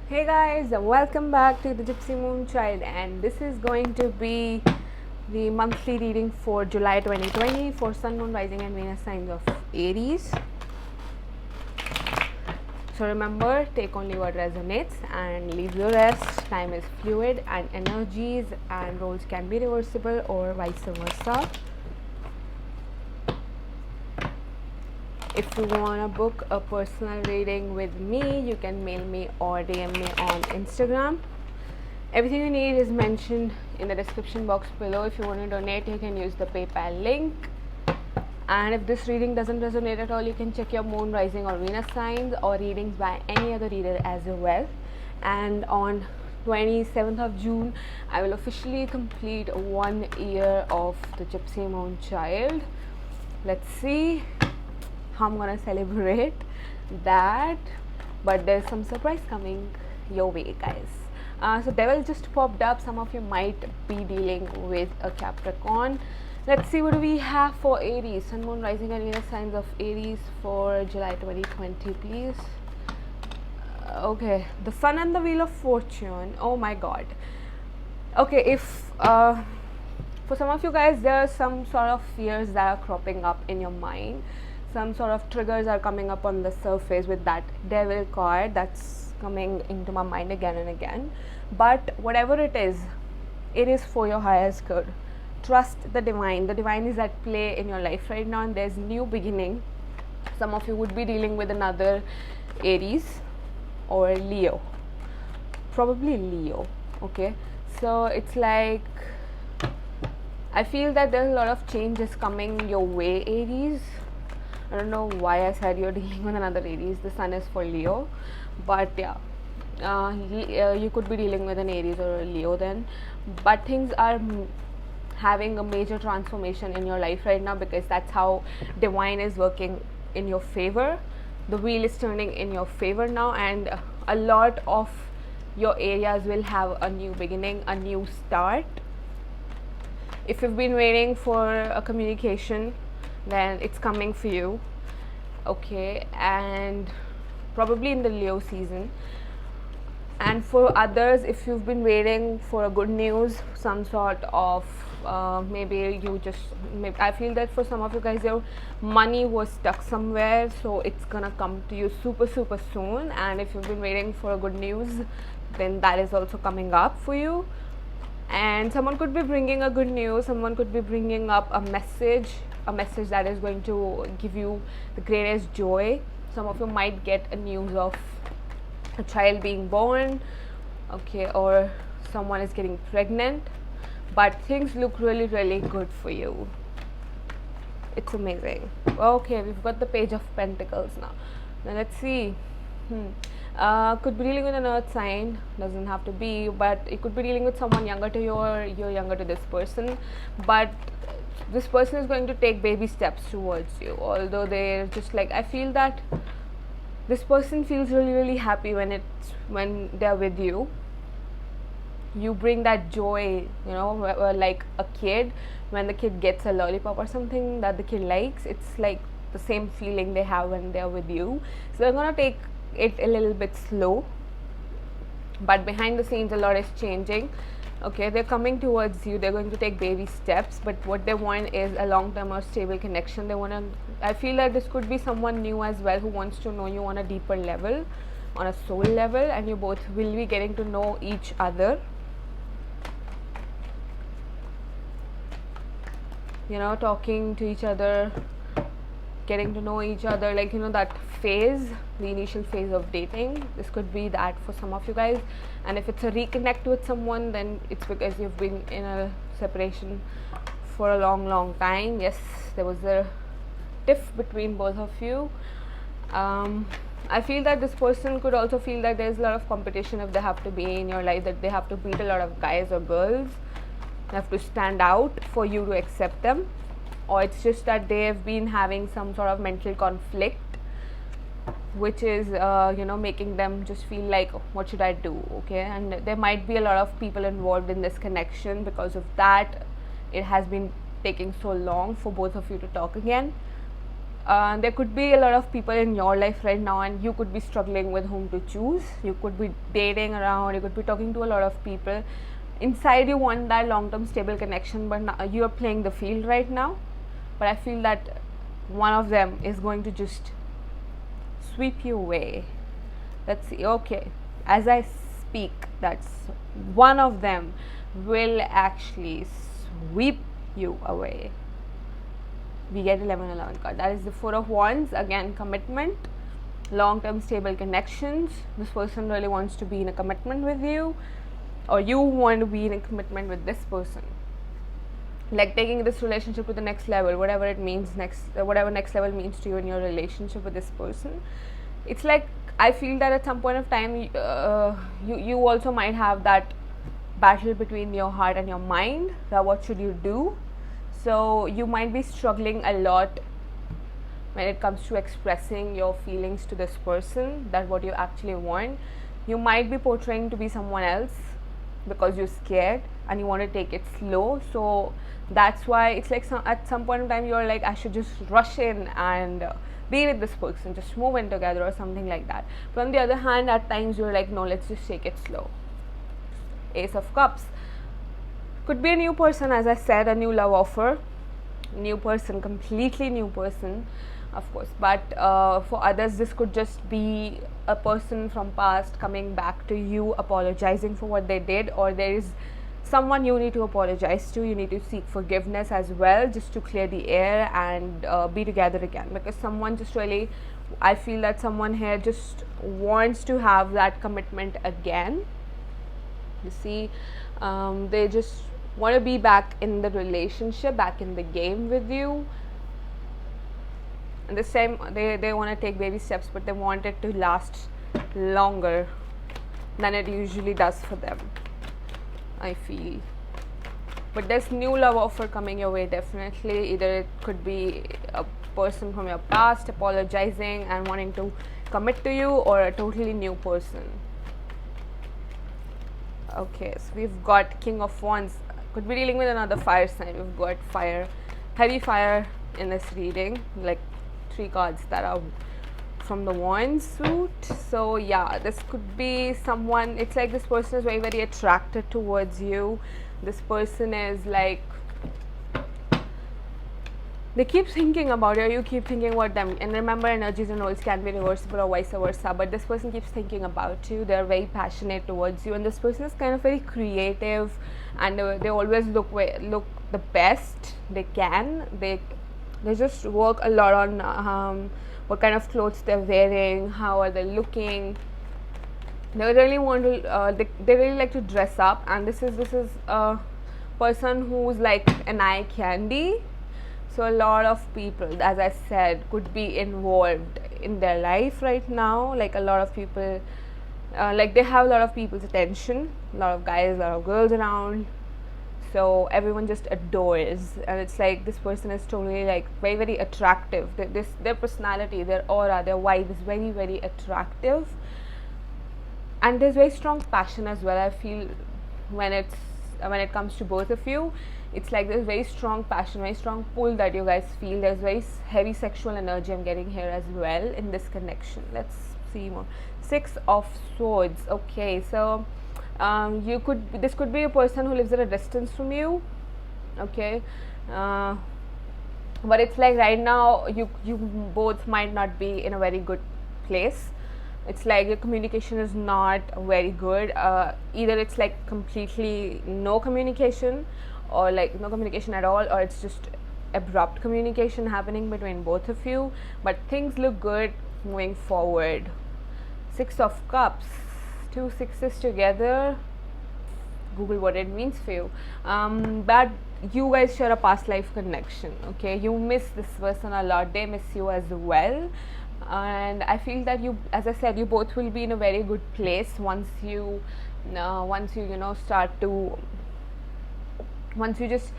Hey guys, welcome back to the Gypsy Moon Child, and this is going to be the monthly reading for July 2020 for Sun, Moon, Rising, and Venus signs of Aries. So remember, take only what resonates and leave the rest. Time is fluid, and energies and roles can be reversible or vice versa. If you want to book a personal reading with me, you can mail me or DM me on Instagram. Everything you need is mentioned in the description box below. If you want to donate, you can use the PayPal link. And if this reading doesn't resonate at all, you can check your moon, rising, or Venus signs or readings by any other reader as well. And on 27th of June, I will officially complete 1 year of the Gypsy Moon Child. Let's see how I'm gonna celebrate that, but there's some surprise coming your way, guys. So Devil just popped up. Some of you might be dealing with a Capricorn. Let's see what do we have for Aries. Sun, Moon, Rising, and Venus signs of Aries for July 2020, please. Okay, the Sun and the Wheel of Fortune. Oh my God. Okay, if for some of you guys, there are some sort of fears that are cropping up in your mind. Some sort of triggers are coming up on the surface with that Devil card that's coming into my mind again and again. But whatever it is for your highest good. Trust the divine. The divine is at play in your life right now, and there's new beginning. Some of you would be dealing with another Aries or Leo, probably Leo. Okay, so it's like I feel that there's a lot of changes coming your way, Aries. I don't know why I said you're dealing with another Aries. The Sun is for Leo, but yeah, you could be dealing with an Aries or a Leo then. But things are having a major transformation in your life right now, because that's how divine is working in your favor. The wheel is turning in your favor now, and a lot of your areas will have a new beginning, a new start. If you've been waiting for a communication, then it's coming for you. Okay, and probably in the Leo season. And for others, if you've been waiting for a good news, some sort of maybe I feel that for some of you guys, your money was stuck somewhere, so it's gonna come to you super soon. And if you've been waiting for a good news, then that is also coming up for you. And someone could be bringing a good news, someone could be bringing up a message that is going to give you the greatest joy. Some of you might get a news of a child being born, okay, or someone is getting pregnant, but things look really good for you. It's amazing. Okay, we've got the Page of Pentacles now. Let's see. Could be dealing with an earth sign, doesn't have to be, but it could be dealing with someone younger to you, or you're younger to this person. But this person is going to take baby steps towards you, although they're just like, I feel that this person feels really happy when they're with you. You bring that joy, like a kid when the kid gets a lollipop or something that the kid likes. It's like the same feeling they have when they're with you. So they're gonna take it a little bit slow, but behind the scenes a lot is changing. Okay, they're coming towards you, they're going to take baby steps, but what they want is a long-term or stable connection. I feel that this could be someone new as well, who wants to know you on a deeper level, on a soul level, and you both will be getting to know each other. Talking to each other, getting to know each other, like that phase, the initial phase of dating. This could be that for some of you guys. And if it's a reconnect with someone, then it's because you've been in a separation for a long time. Yes, there was a tiff between both of you. I feel that this person could also feel that there's a lot of competition if they have to be in your life, that they have to beat a lot of guys or girls, they have to stand out for you to accept them. Or it's just that they have been having some sort of mental conflict, which is making them just feel like, what should I do? Okay, and there might be a lot of people involved in this connection. Because of that, it has been taking so long for both of you to talk again. There could be a lot of people in your life right now, and you could be struggling with whom to choose. You could be dating around, you could be talking to a lot of people. Inside you want that long-term stable connection, but you are playing the field right now. But I feel that one of them is going to just sweep you away. Let's see. Okay, as I speak, that's one of them will actually sweep you away. We get 11 card. That is the Four of Wands. Again, commitment, long-term stable connections. This person really wants to be in a commitment with you, or you want to be in a commitment with this person, like taking this relationship to the next level, whatever it means, whatever next level means to you in your relationship with this person. It's like, I feel that at some point of time, you also might have that battle between your heart and your mind, that what should you do. So you might be struggling a lot when it comes to expressing your feelings to this person, that what you actually want. You might be portraying to be someone else because you're scared and you want to take it slow. So that's why it's like at some point in time you're like, I should just rush in and be with this person, just move in together or something like that. But on the other hand, at times you're like, no, let's just take it slow. Ace of Cups. Could be a new person, as I said, a new love offer, new person, completely new person, of course. But for others, this could just be a person from past coming back to you, apologizing for what they did, or there is someone you need to apologize to. You need to seek forgiveness as well, just to clear the air and be together again. Because someone just really, I feel that someone here just wants to have that commitment again. You see, they just want to be back in the relationship, back in the game with you. And the same, they want to take baby steps, but they want it to last longer than it usually does for them, I feel. But there's new love offer coming your way, definitely. Either it could be a person from your past apologizing and wanting to commit to you, or a totally new person. Okay, so we've got King of Wands. Could be dealing with another fire sign. We've got fire, heavy fire in this reading, like 3 cards that are from the Wands suit. So yeah, this could be someone, it's like this person is very, very attracted towards you. This person is like, they keep thinking about you, you keep thinking about them. And remember, energies and roles can be reversible or vice versa, but this person keeps thinking about you. They're very passionate towards you, and this person is kind of very creative, and they always look the best they can. They just work a lot on what kind of clothes they're wearing, how are they looking. They really want to they really like to dress up, and this is a person who's like an eye candy. So a lot of people, as I said, could be involved in their life right now. Like a lot of people, like they have a lot of people's attention, a lot of guys, a lot of girls around. So everyone just adores, and it's like this person is totally like very, very attractive. Their personality, their aura, their vibe is very, very attractive, and there's very strong passion as well. I feel when it comes to both of you, it's like there's very strong passion, very strong pull that you guys feel. There's very heavy sexual energy I'm getting here as well in this connection. Let's see more. 6 of Swords. Okay, so this could be a person who lives at a distance from you. Okay, but it's like right now you both might not be in a very good place. It's like your communication is not very good. Either it's like completely no communication, or like no communication at all, or it's just abrupt communication happening between both of you. But things look good moving forward. 6 of Cups, 2 6s together. Google what it means for you. But you guys share a past life connection. Okay, you miss this person a lot, they miss you as well. And I feel that you, as I said, you both will be in a very good place once you start to, once you just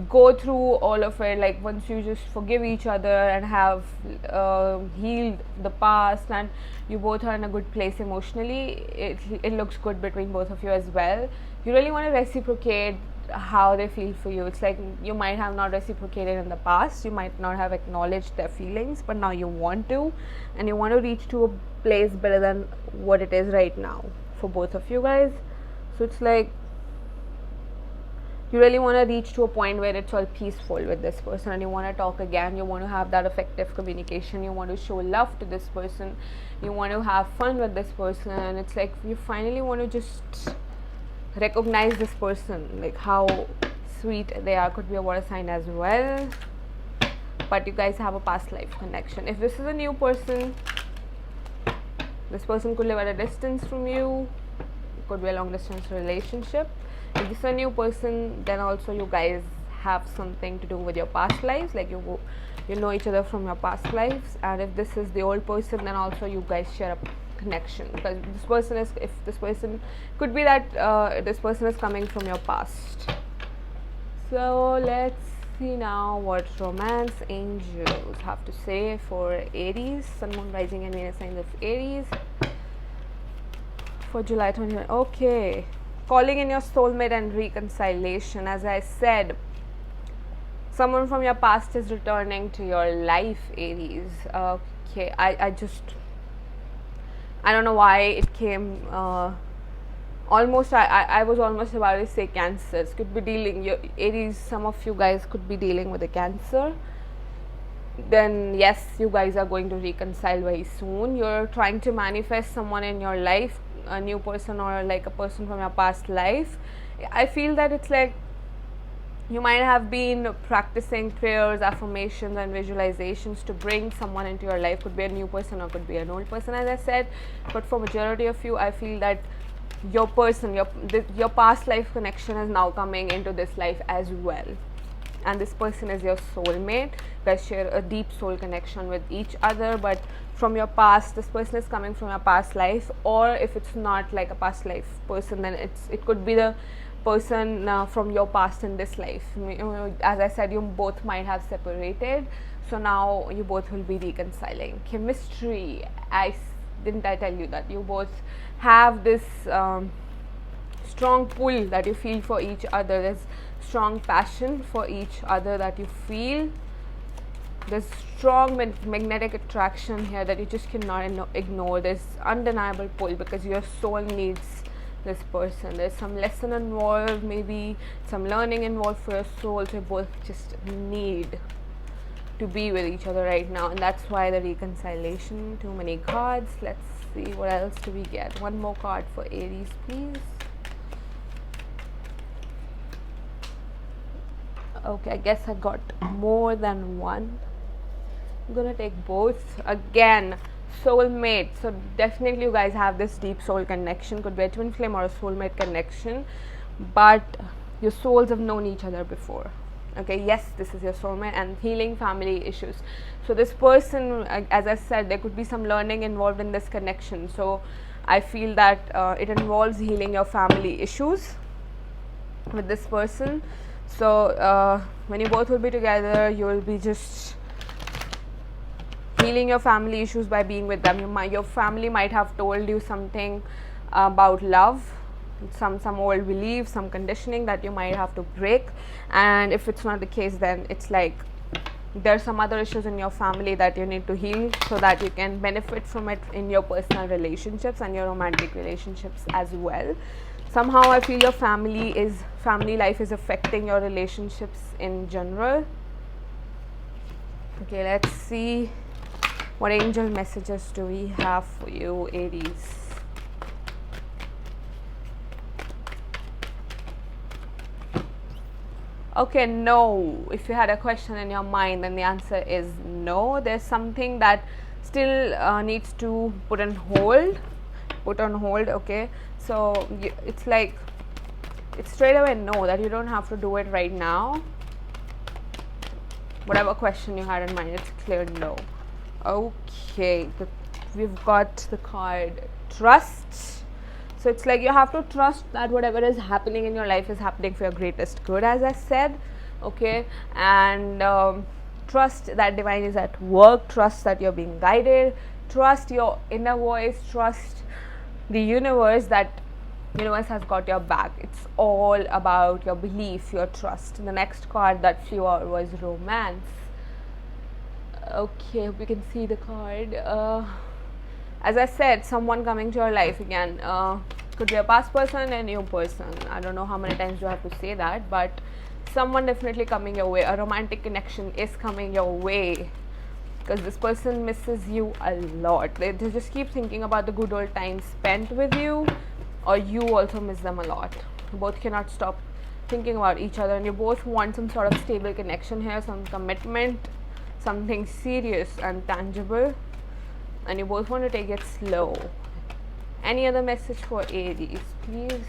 go through all of it, like once you just forgive each other and have healed the past, and you both are in a good place emotionally. It looks good between both of you as well. You really want to reciprocate how they feel for you. It's like you might have not reciprocated in the past, you might not have acknowledged their feelings, but now you want to, and you want to reach to a place better than what it is right now for both of you guys. So it's like you really want to reach to a point where it's all peaceful with this person, and you want to talk again, you want to have that effective communication, you want to show love to this person, you want to have fun with this person, and it's like you finally want to just recognize this person, like how sweet they are. Could be a water sign as well, but you guys have a past life connection. If this is a new person, this person could live at a distance from you, it could be a long distance relationship. If this is a new person, then also you guys have something to do with your past lives, like you know each other from your past lives. And if this is the old person, then also you guys share a connection, because this person is, if this person could be that this person is coming from your past. So let's see now what romance angels have to say for Aries, Sun, Moon, Rising and Venus signs of Aries for July 2020. Okay, calling in your soulmate and reconciliation. As I said, someone from your past is returning to your life, Aries. Okay, I don't know why it came almost, I was almost about to say Cancers. Could be dealing, Aries, some of you guys could be dealing with a Cancer. Then yes, you guys are going to reconcile very soon. You're trying to manifest someone in your life, a new person or like a person from your past life. I feel that it's like you might have been practicing prayers, affirmations and visualizations to bring someone into your life. Could be a new person or could be an old person, as I said, but for majority of you, I feel that your person, your past life connection is now coming into this life as well, and this person is your soulmate. You guys share a deep soul connection with each other, but from your past, this person is coming from your past life. Or if it's not like a past life person, then it could be the person from your past in this life. As I said, you both might have separated, so now you both will be reconciling. Chemistry, didn't I tell you that you both have this strong pull that you feel for each other. There's strong passion for each other that you feel. There's strong magnetic attraction here that you just cannot ignore. There's undeniable pull because your soul needs this person. There's some lesson involved, maybe some learning involved for your soul. So you both just need to be with each other right now, and that's why the reconciliation. Too many cards. Let's see what else do we get. One more card for Aries, please. Okay, I guess I got more than one. I'm gonna take both again. Soulmate, so definitely you guys have this deep soul connection. Could be a twin flame or a soulmate connection, but your souls have known each other before. Okay, yes, this is your soulmate. And healing family issues. So this person, as I said, there could be some learning involved in this connection. So I feel that it involves healing your family issues with this person. So when you both will be together, you will be just healing your family issues by being with them. Your family might have told you something about love, some old beliefs, some conditioning that you might have to break. And if it's not the case, then it's like there's some other issues in your family that you need to heal so that you can benefit from it in your personal relationships and your romantic relationships as well. Somehow I feel your family life is affecting your relationships in general. Okay, let's see what angel messages do we have for you, Aries. Okay, no. If you had a question in your mind, then the answer is no. There's something that still needs to put on hold. Okay, so it's like it's straight away no, that you don't have to do it right now. Whatever question you had in mind, it's clear no. Okay, we've got the card Trust. So it's like you have to trust that whatever is happening in your life is happening for your greatest good, as I said. Okay, and trust that divine is at work. Trust that you're being guided. Trust your inner voice. Trust the universe that Universe has got your back. It's all about your belief, your trust. The next card that flew out was romance. Okay, we can see the card. As I said, someone coming to your life again. Could be a past person, a new person. I don't know how many times you have to say that, but someone definitely coming your way. A romantic connection is coming your way, because this person misses you a lot. They just keep thinking about the good old times spent with you, or you also miss them a lot. You both cannot stop thinking about each other, and you both want some sort of stable connection here, some commitment, something serious and tangible, and you both want to take it slow. Any other message for Aries, please?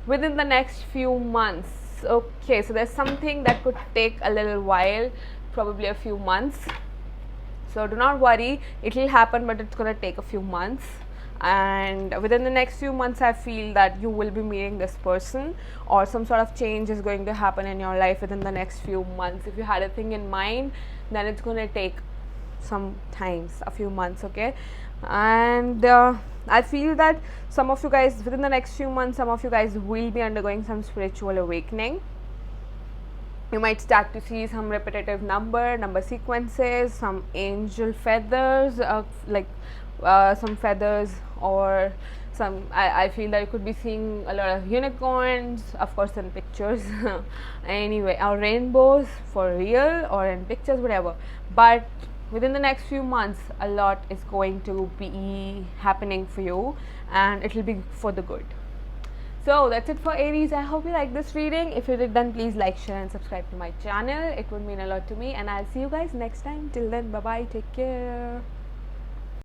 Within the next few months. Okay, so there's something that could take a little while, probably a few months. So do not worry, it will happen, but it's going to take a few months. And within the next few months, I feel that you will be meeting this person, or some sort of change is going to happen in your life within the next few months. If you had a thing in mind, then it's going to take some times, a few months. Okay, and I feel that some of you guys, within the next few months, some of you guys will be undergoing some spiritual awakening. You might start to see some repetitive number sequences, some angel feathers, some feathers, or some, I feel that you could be seeing a lot of unicorns, of course in pictures anyway, or rainbows for real or in pictures, whatever. But within the next few months, a lot is going to be happening for you, and it will be for the good. So that's it for Aries. I hope you like this reading. If you did, then please like, share and subscribe to my channel. It would mean a lot to me, and I'll see you guys next time. Till then, bye bye, take care.